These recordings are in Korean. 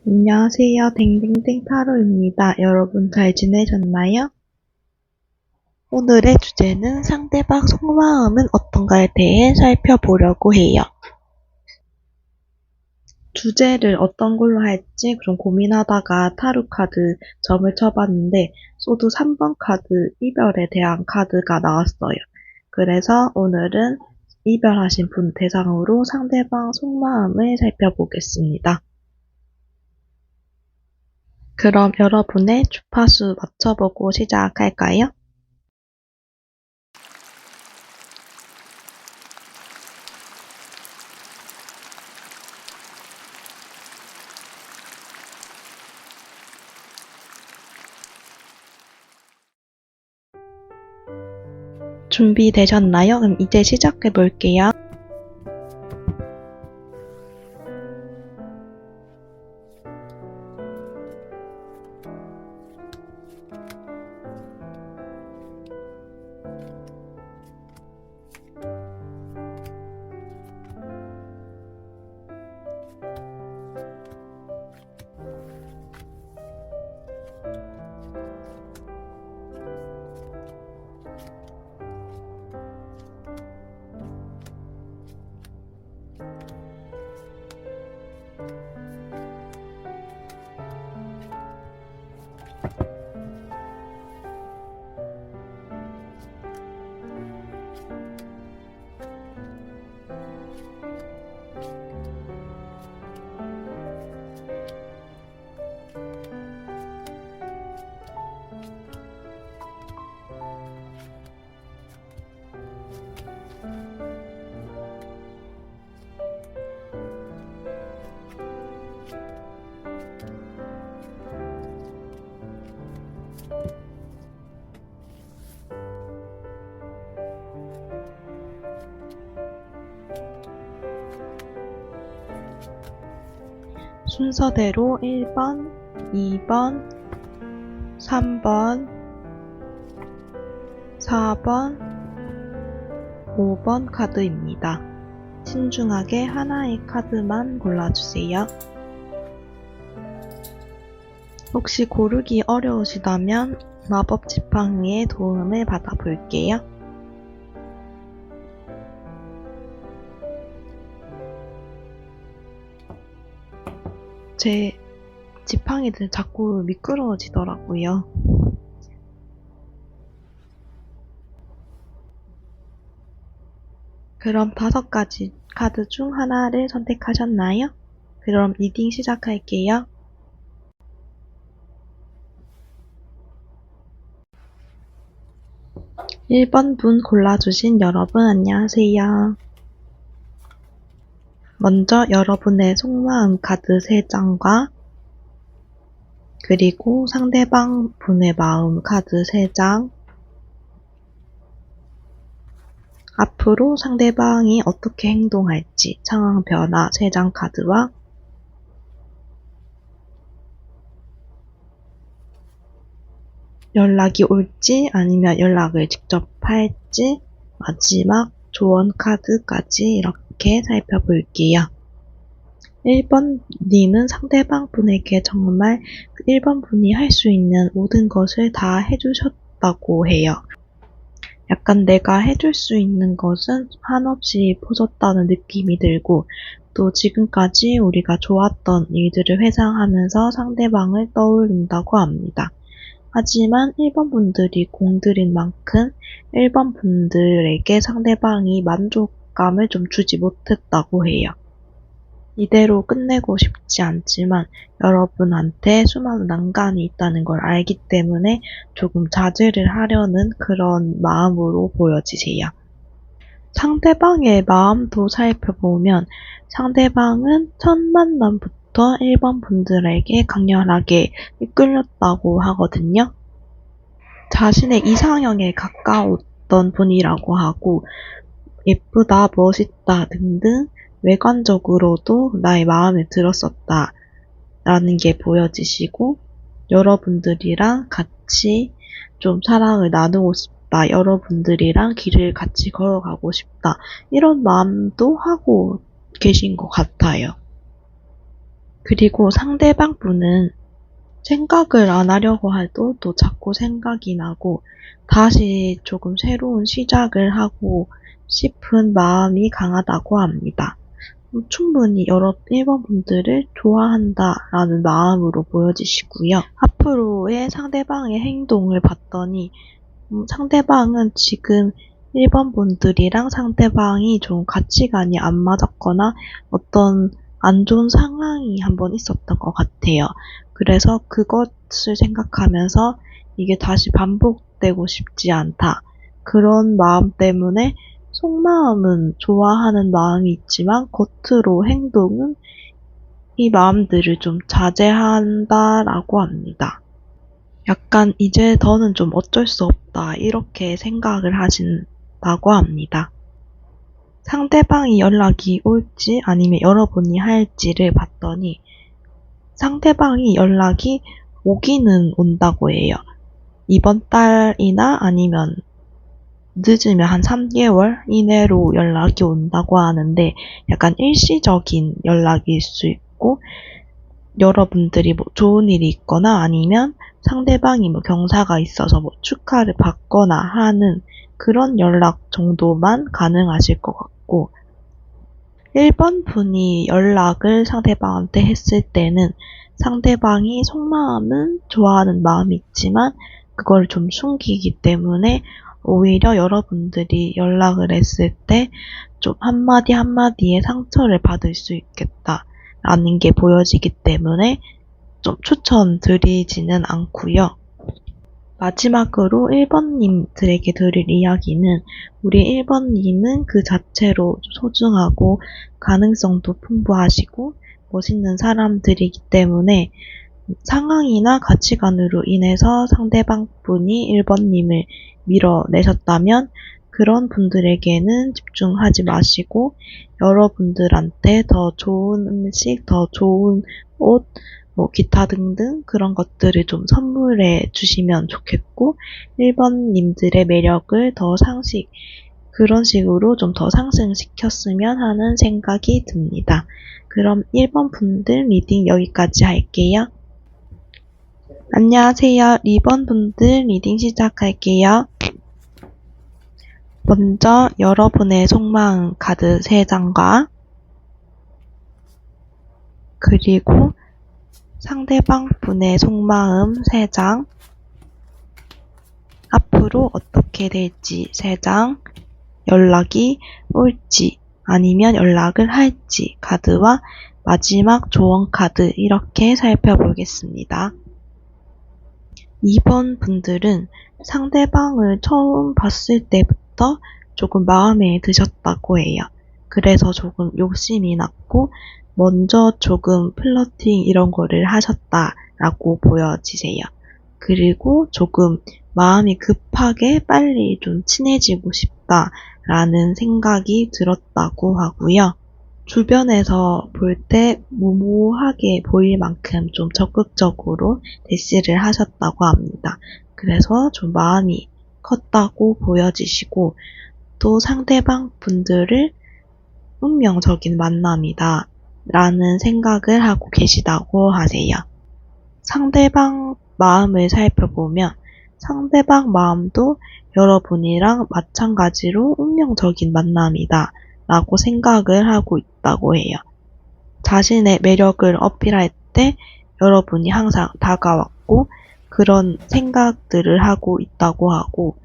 안녕하세요. 댕댕댕 타로입니다. 여러분 잘 지내셨나요? 오늘의 주제는 상대방 속마음은 어떤가에 대해 살펴보려고 해요. 주제를 어떤 걸로 할지 좀 고민하다가 타로 카드 점을 쳐봤는데 소드 3번 카드 이별에 대한 카드가 나왔어요. 그래서 오늘은 이별하신 분 대상으로 상대방 속마음을 살펴보겠습니다. 그럼 여러분의 주파수 맞춰보고 시작할까요? 준비되셨나요? 그럼 이제 시작해 볼게요. 순서대로 1번, 2번, 3번, 4번, 5번 카드입니다. 신중하게 하나의 카드만 골라주세요. 혹시 고르기 어려우시다면 마법 지팡이의 도움을 받아볼게요. 제 지팡이들 자꾸 미끄러워지더라고요. 그럼 5가지 카드 중 하나를 선택하셨나요? 그럼 리딩 시작할게요. 1번 분 골라주신 여러분 안녕하세요. 먼저 여러분의 속마음 카드 3장과 그리고 상대방 분의 마음 카드 3장, 앞으로 상대방이 어떻게 행동할지 상황 변화 3장 카드와 연락이 올지 아니면 연락을 직접 할지 마지막 조언 카드까지 이렇게 살펴볼게요. 1번 님은 상대방 분에게 정말 1번 분이 할 수 있는 모든 것을 다 해주셨다고 해요. 약간 내가 해줄 수 있는 것은 한없이 퍼졌다는 느낌이 들고 또 지금까지 우리가 좋았던 일들을 회상하면서 상대방을 떠올린다고 합니다. 하지만 1번 분들이 공들인 만큼 1번 분들에게 상대방이 만족감을 좀 주지 못했다고 해요. 이대로 끝내고 싶지 않지만 여러분한테 수많은 난관이 있다는 걸 알기 때문에 조금 자제를 하려는 그런 마음으로 보여지세요. 상대방의 마음도 살펴보면 상대방은 첫 만남부터 1번 분들에게 강렬하게 이끌렸다고 하거든요. 자신의 이상형에 가까웠던 분이라고 하고 예쁘다, 멋있다 등등 외관적으로도 나의 마음에 들었었다 라는 게 보여지시고 여러분들이랑 같이 좀 사랑을 나누고 싶다, 여러분들이랑 길을 같이 걸어가고 싶다 이런 마음도 하고 계신 것 같아요. 그리고 상대방 분은 생각을 안 하려고 해도 또 자꾸 생각이 나고 다시 조금 새로운 시작을 하고 싶은 마음이 강하다고 합니다. 충분히 여러 1번 분들을 좋아한다라는 마음으로 보여지시고요. 앞으로의 상대방의 행동을 봤더니 상대방은 지금 1번 분들이랑 상대방이 좀 가치관이 안 맞았거나 어떤 안 좋은 상황이 한번 있었던 것 같아요. 그래서 그것을 생각하면서 이게 다시 반복되고 싶지 않다. 그런 마음 때문에 속마음은 좋아하는 마음이 있지만 겉으로 행동은 이 마음들을 좀 자제한다라고 합니다. 약간 이제 더는 좀 어쩔 수 없다 이렇게 생각을 하신다고 합니다. 상대방이 연락이 올지 아니면 여러분이 할지를 봤더니 상대방이 연락이 오기는 온다고 해요. 이번 달이나 아니면 늦으면 한 3개월 이내로 연락이 온다고 하는데 약간 일시적인 연락일 수 있고 여러분들이 뭐 좋은 일이 있거나 아니면 상대방이 뭐 경사가 있어서 뭐 축하를 받거나 하는 그런 연락 정도만 가능하실 것 같고 1번 분이 연락을 상대방한테 했을 때는 상대방이 속마음은 좋아하는 마음이 있지만 그걸 좀 숨기기 때문에 오히려 여러분들이 연락을 했을 때 좀 한마디 한마디에 상처를 받을 수 있겠다라는 게 보여지기 때문에 좀 추천드리지는 않고요. 마지막으로 1번님들에게 드릴 이야기는 우리 1번님은 그 자체로 소중하고 가능성도 풍부하시고 멋있는 사람들이기 때문에 상황이나 가치관으로 인해서 상대방 분이 1번님을 밀어내셨다면 그런 분들에게는 집중하지 마시고 여러분들한테 더 좋은 음식, 더 좋은 옷, 뭐 기타 등등 그런 것들을 좀 선물해 주시면 좋겠고 1번님들의 매력을 더 그런 식으로 좀 더 상승시켰으면 하는 생각이 듭니다. 그럼 1번 분들 리딩 여기까지 할게요. 안녕하세요. 2번 분들 리딩 시작할게요. 먼저 여러분의 속마음 카드 3장과 그리고 상대방 분의 속마음 3장, 앞으로 어떻게 될지 3장, 연락이 올지 아니면 연락을 할지 카드와 마지막 조언 카드 이렇게 살펴보겠습니다. 2번 분들은 상대방을 처음 봤을 때부터 조금 마음에 드셨다고 해요. 그래서 조금 욕심이 났고 먼저 조금 플러팅 이런 거를 하셨다라고 보여지세요. 그리고 조금 마음이 급하게 빨리 좀 친해지고 싶다라는 생각이 들었다고 하고요. 주변에서 볼 때 무모하게 보일 만큼 좀 적극적으로 대시를 하셨다고 합니다. 그래서 좀 마음이 컸다고 보여지시고 또 상대방 분들을 운명적인 만남이다 라는 생각을 하고 계시다고 하세요. 상대방 마음을 살펴보면 상대방 마음도 여러분이랑 마찬가지로 운명적인 만남이다 라고 생각을 하고 있다고 해요. 자신의 매력을 어필할 때 여러분이 항상 다가왔고 그런 생각들을 하고 있다고 하고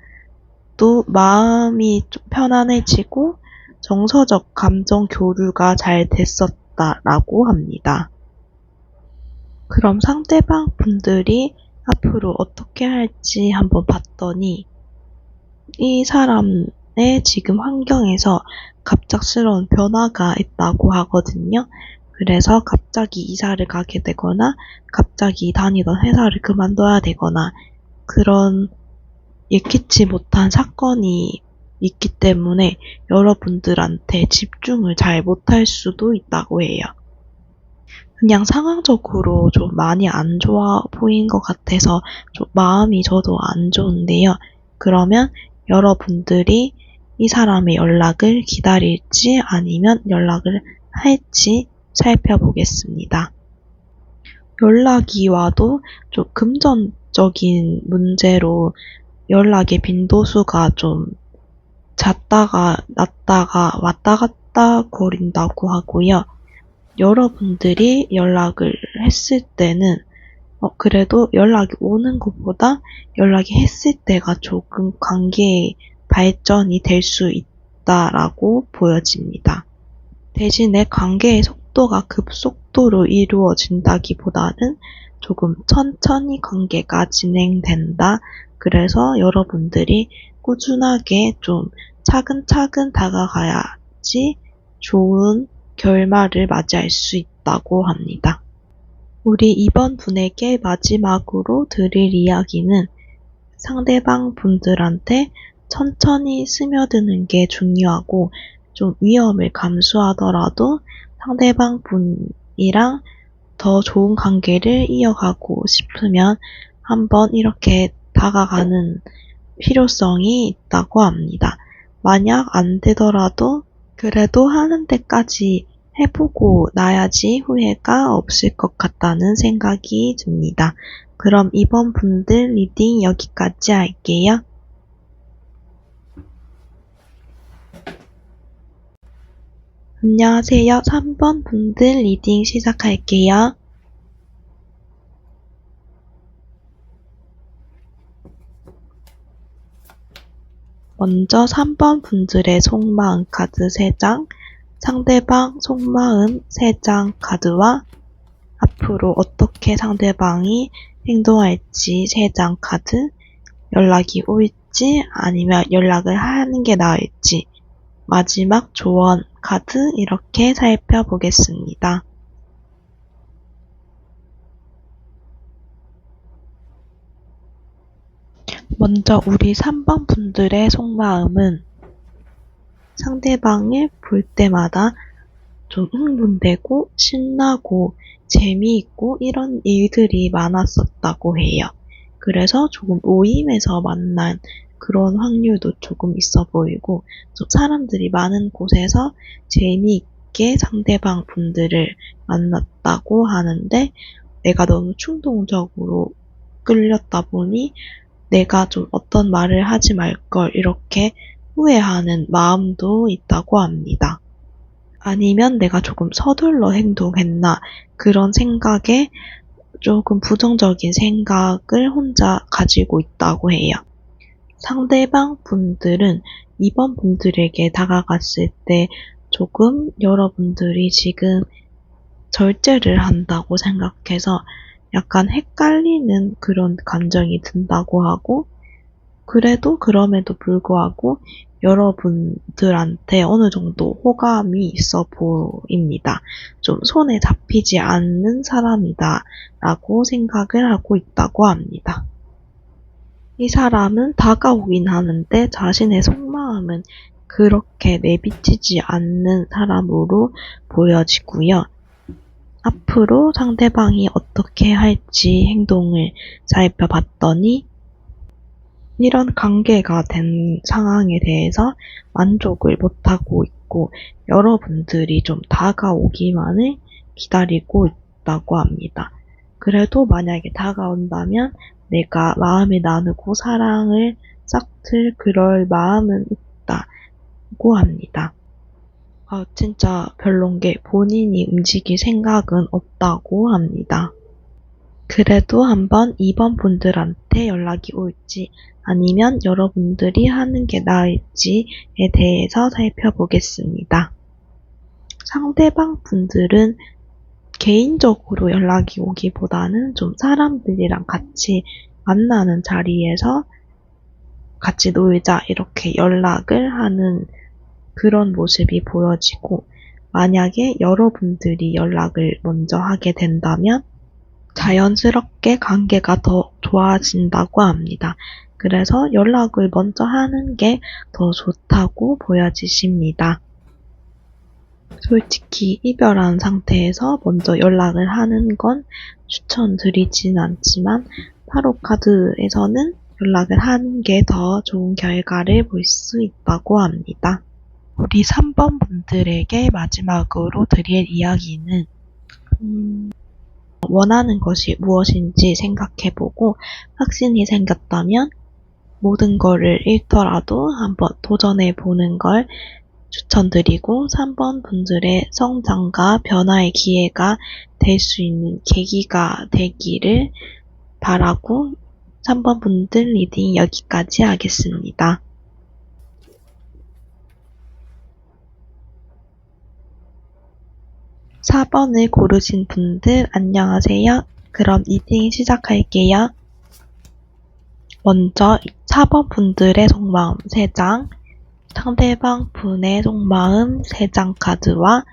또 마음이 좀 편안해지고 정서적 감정 교류가 잘 됐었다라고 합니다. 그럼 상대방 분들이 앞으로 어떻게 할지 한번 봤더니 이 사람의 지금 환경에서 갑작스러운 변화가 있다고 하거든요. 그래서 갑자기 이사를 가게 되거나 갑자기 다니던 회사를 그만둬야 되거나 그런 예기치 못한 사건이 있기 때문에 여러분들한테 집중을 잘 못할 수도 있다고 해요. 그냥 상황적으로 좀 많이 안 좋아 보인 것 같아서 좀 마음이 저도 안 좋은데요. 그러면 여러분들이 이 사람의 연락을 기다릴지 아니면 연락을 할지 살펴보겠습니다. 연락이 와도 좀 금전적인 문제로 연락의 빈도수가 좀 잦다가 낮다가 왔다 갔다 거린다고 하고요. 여러분들이 연락을 했을 때는 그래도 연락이 오는 것보다 연락이 했을 때가 조금 관계의 발전이 될 수 있다라고 보여집니다. 대신에 관계의 속도가 급속도로 이루어진다기보다는 조금 천천히 관계가 진행된다. 그래서 여러분들이 꾸준하게 좀 차근차근 다가가야지 좋은 결말을 맞이할 수 있다고 합니다. 우리 이번 분에게 마지막으로 드릴 이야기는 상대방 분들한테 천천히 스며드는 게 중요하고 좀 위험을 감수하더라도 상대방 분이랑 더 좋은 관계를 이어가고 싶으면 한번 이렇게 다가가는 필요성이 있다고 합니다. 만약 안 되더라도 그래도 하는 데까지 해보고 나야지 후회가 없을 것 같다는 생각이 듭니다. 그럼 이번 분들 리딩 여기까지 할게요. 안녕하세요. 3번 분들 리딩 시작할게요. 먼저 3번 분들의 속마음 카드 3장, 상대방 속마음 3장 카드와 앞으로 어떻게 상대방이 행동할지 3장 카드, 연락이 올지 아니면 연락을 하는 게 나을지, 마지막 조언 카드 이렇게 살펴보겠습니다. 먼저 우리 3번 분들의 속마음은 상대방을 볼 때마다 좀 흥분되고 신나고 재미있고 이런 일들이 많았었다고 해요. 그래서 조금 모임에서 만난 그런 확률도 조금 있어 보이고 좀 사람들이 많은 곳에서 재미있게 상대방 분들을 만났다고 하는데 내가 너무 충동적으로 끌렸다 보니 내가 좀 어떤 말을 하지 말걸 이렇게 후회하는 마음도 있다고 합니다. 아니면 내가 조금 서둘러 행동했나 그런 생각에 조금 부정적인 생각을 혼자 가지고 있다고 해요. 상대방 분들은 이번 분들에게 다가갔을 때 조금 여러분들이 지금 절제를 한다고 생각해서 약간 헷갈리는 그런 감정이 든다고 하고 그래도 그럼에도 불구하고 여러분들한테 어느 정도 호감이 있어 보입니다. 좀 손에 잡히지 않는 사람이다 라고 생각을 하고 있다고 합니다. 이 사람은 다가오긴 하는데 자신의 속마음은 그렇게 내비치지 않는 사람으로 보여지고요. 앞으로 상대방이 어떻게 할지 행동을 살펴봤더니 이런 관계가 된 상황에 대해서 만족을 못하고 있고 여러분들이 좀 다가오기만을 기다리고 있다고 합니다. 그래도 만약에 다가온다면 내가 마음을 나누고 사랑을 싹틀 그럴 마음은 있다고 합니다. 진짜 별론 게 본인이 움직일 생각은 없다고 합니다. 그래도 한번 2번 분들한테 연락이 올지 아니면 여러분들이 하는 게 나을지에 대해서 살펴보겠습니다. 상대방 분들은 개인적으로 연락이 오기보다는 좀 사람들이랑 같이 만나는 자리에서 같이 놀자 이렇게 연락을 하는 그런 모습이 보여지고 만약에 여러분들이 연락을 먼저 하게 된다면 자연스럽게 관계가 더 좋아진다고 합니다. 그래서 연락을 먼저 하는 게 더 좋다고 보여지십니다. 솔직히 이별한 상태에서 먼저 연락을 하는 건 추천드리진 않지만 타로 카드에서는 연락을 하는 게 더 좋은 결과를 볼 수 있다고 합니다. 우리 3번 분들에게 마지막으로 드릴 이야기는 원하는 것이 무엇인지 생각해보고 확신이 생겼다면 모든 거를 잃더라도 한번 도전해보는 걸 추천드리고 3번 분들의 성장과 변화의 기회가 될 수 있는 계기가 되기를 바라고 3번 분들 리딩 여기까지 하겠습니다. 4번을 고르신 분들 안녕하세요. 그럼 리딩 시작할게요. 먼저 4번 분들의 속마음 3장, 상대방 분의 속마음 3장 카드와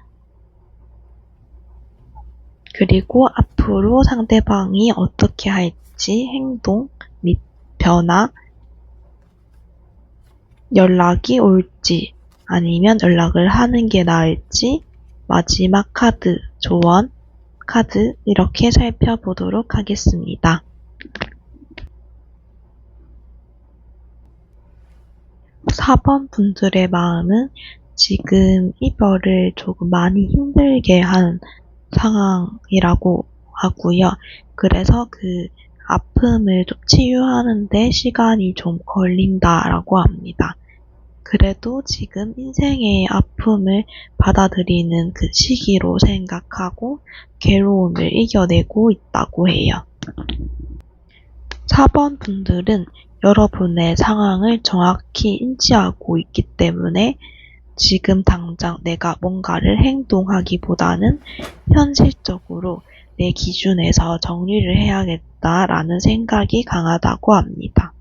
그리고 앞으로 상대방이 어떻게 할지 행동 및 변화, 연락이 올지 아니면 연락을 하는 게 나을지 마지막 카드, 조언 카드 이렇게 살펴보도록 하겠습니다. 4번 분들의 마음은 지금 이별을 조금 많이 힘들게 한 상황이라고 하고요. 그래서 그 아픔을 좀 치유하는데 시간이 좀 걸린다라고 합니다. 그래도 지금 인생의 아픔을 받아들이는 그 시기로 생각하고 괴로움을 이겨내고 있다고 해요. 4번 분들은 여러분의 상황을 정확히 인지하고 있기 때문에 지금 당장 내가 뭔가를 행동하기보다는 현실적으로 내 기준에서 정리를 해야겠다라는 생각이 강하다고 합니다.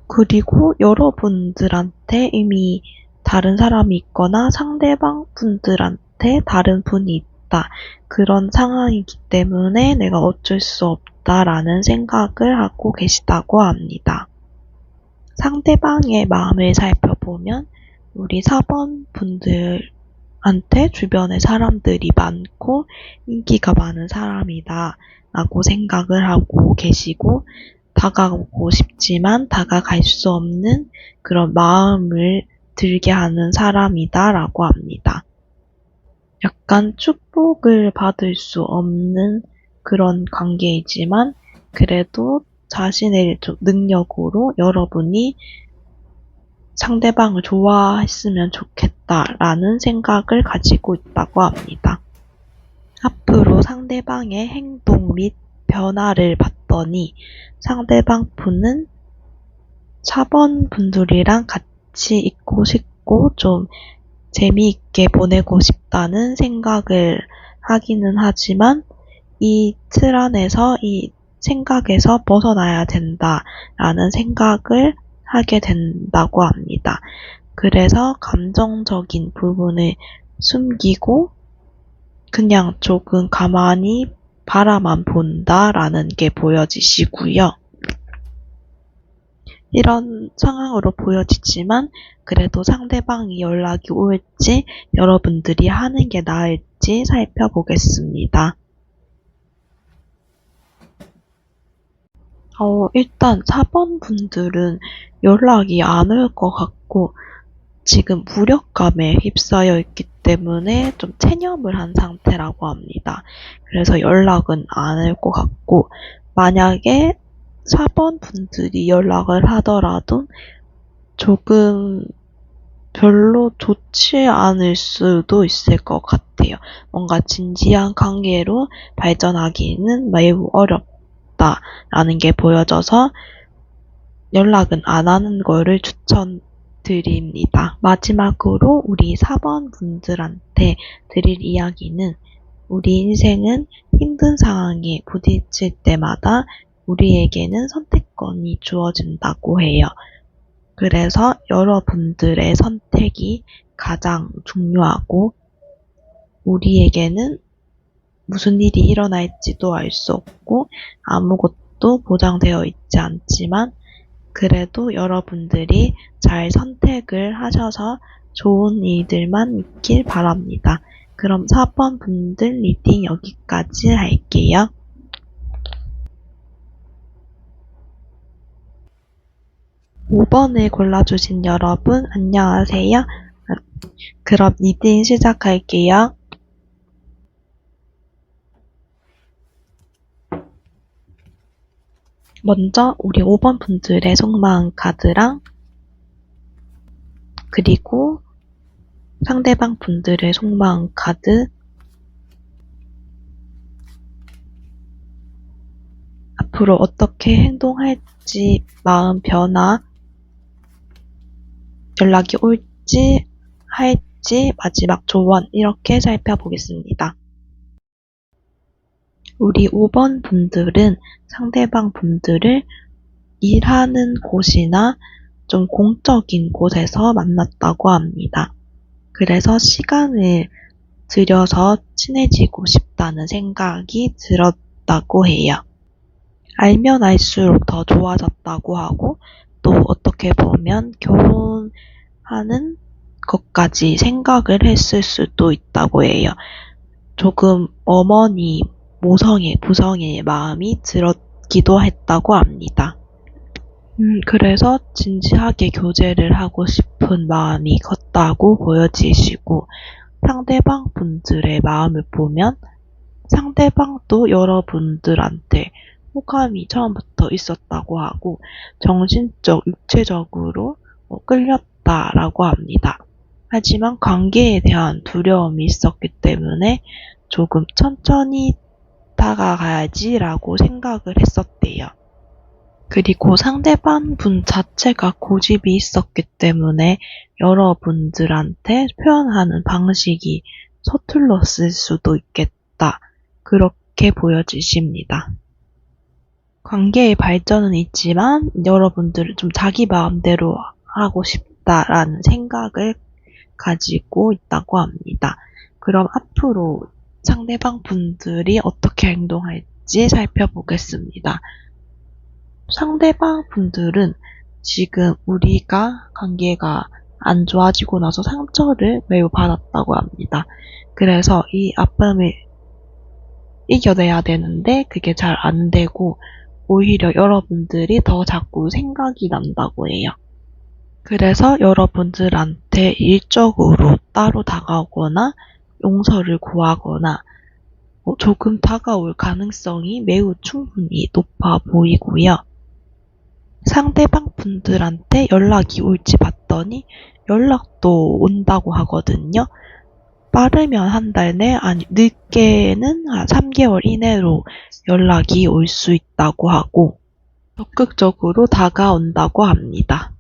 그리고 여러분들한테 이미 다른 사람이 있거나 상대방 분들한테 다른 분이 있다. 그런 상황이기 때문에 내가 어쩔 수 없다라는 생각을 하고 계시다고 합니다. 상대방의 마음을 살펴보면 우리 4번 분들한테 주변에 사람들이 많고 인기가 많은 사람이다 라고 생각을 하고 계시고 다가오고 싶지만 다가갈 수 없는 그런 마음을 들게 하는 사람이다 라고 합니다. 약간 축복을 받을 수 없는 그런 관계이지만 그래도 자신의 능력으로 여러분이 상대방을 좋아했으면 좋겠다라는 생각을 가지고 있다고 합니다. 앞으로 상대방의 행동 및 변화를 봤더니 상대방 분은 4번 분들이랑 같이 있고 싶고 좀 재미있게 보내고 싶다는 생각을 하기는 하지만 이 틀 안에서 이 생각에서 벗어나야 된다라는 생각을 하게 된다고 합니다. 그래서 감정적인 부분을 숨기고 그냥 조금 가만히 바라만 본다라는 게 보여지시고요. 이런 상황으로 보여지지만 그래도 상대방이 연락이 올지 여러분들이 하는 게 나을지 살펴보겠습니다. 일단 4번 분들은 연락이 안 올 것 같고 지금 무력감에 휩싸여 있기 때문에 좀 체념을 한 상태라고 합니다. 그래서 연락은 안 올 것 같고 만약에 4번 분들이 연락을 하더라도 조금 별로 좋지 않을 수도 있을 것 같아요. 뭔가 진지한 관계로 발전하기는 매우 어렵다라는 게 보여져서 연락은 안 하는 거를 추천드립니다. 마지막으로 우리 4번 분들한테 드릴 이야기는 우리 인생은 힘든 상황에 부딪힐 때마다 우리에게는 선택권이 주어진다고 해요. 그래서 여러분들의 선택이 가장 중요하고 우리에게는 무슨 일이 일어날지도 알 수 없고 아무것도 보장되어 있지 않지만 그래도 여러분들이 잘 선택을 하셔서 좋은 일들만 있길 바랍니다. 그럼 4번 분들 리딩 여기까지 할게요. 5번을 골라주신 여러분 안녕하세요. 그럼 리딩 시작할게요. 먼저 우리 5번 분들의 속마음 카드랑 그리고 상대방 분들의 속마음 카드, 앞으로 어떻게 행동할지, 마음 변화, 연락이 올지 할지, 마지막 조언 이렇게 살펴보겠습니다. 우리 5번 분들은 상대방 분들을 일하는 곳이나 좀 공적인 곳에서 만났다고 합니다. 그래서 시간을 들여서 친해지고 싶다는 생각이 들었다고 해요. 알면 알수록 더 좋아졌다고 하고, 또 어떻게 보면 결혼하는 것까지 생각을 했을 수도 있다고 해요. 조금 어머니 부성의 마음이 들었기도 했다고 합니다. 그래서 진지하게 교제를 하고 싶은 마음이 컸다고 보여지시고, 상대방 분들의 마음을 보면 상대방도 여러분들한테 호감이 처음부터 있었다고 하고, 정신적, 육체적으로 끌렸다라고 합니다. 하지만 관계에 대한 두려움이 있었기 때문에 조금 천천히 다가가야지라고 생각을 했었대요. 그리고 상대방 분 자체가 고집이 있었기 때문에 여러분들한테 표현하는 방식이 서툴렀을 수도 있겠다. 그렇게 보여지십니다. 관계의 발전은 있지만 여러분들은 좀 자기 마음대로 하고 싶다라는 생각을 가지고 있다고 합니다. 그럼 앞으로 상대방 분들이 어떻게 행동할지 살펴보겠습니다. 상대방 분들은 지금 우리가 관계가 안 좋아지고 나서 상처를 매우 받았다고 합니다. 그래서 이 아픔을 이겨내야 되는데 그게 잘 안 되고 오히려 여러분들이 더 자꾸 생각이 난다고 해요. 그래서 여러분들한테 일적으로 따로 다가오거나 용서를 구하거나 조금 다가올 가능성이 매우 충분히 높아 보이고요. 상대방 분들한테 연락이 올지 봤더니 연락도 온다고 하거든요. 빠르면 한 달 내, 아니 늦게는 한 3개월 이내로 연락이 올 수 있다고 하고 적극적으로 다가온다고 합니다.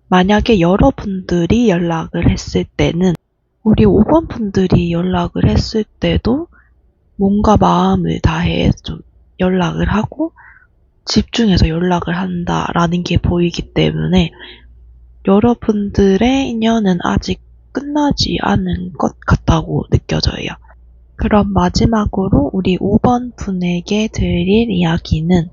만약에 여러분들이 연락을 했을 때는 우리 5번 분들이 연락을 했을 때도 뭔가 마음을 다해 좀 연락을 하고 집중해서 연락을 한다라는 게 보이기 때문에 여러분들의 인연은 아직 끝나지 않은 것 같다고 느껴져요. 그럼 마지막으로 우리 5번 분에게 드릴 이야기는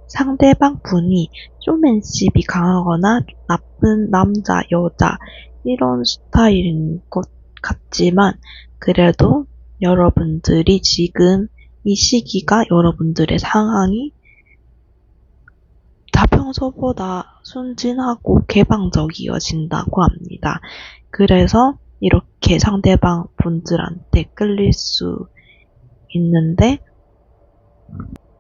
상대방 분이 쇼맨십이 강하거나 나쁜 남자, 여자 이런 스타일인 것 같지만 그래도 여러분들이 지금 이 시기가 여러분들의 상황이 다 평소보다 순진하고 개방적이어진다고 합니다. 그래서 이렇게 상대방 분들한테 끌릴 수 있는데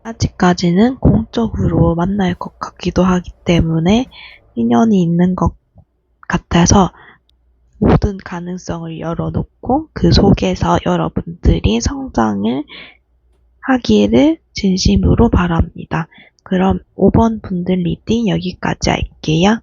아직까지는 공적으로 만날 것 같기도 하기 때문에 인연이 있는 것 같아서 모든 가능성을 열어놓고 그 속에서 여러분들이 성장을 하기를 진심으로 바랍니다. 그럼 5번 분들 리딩 여기까지 할게요.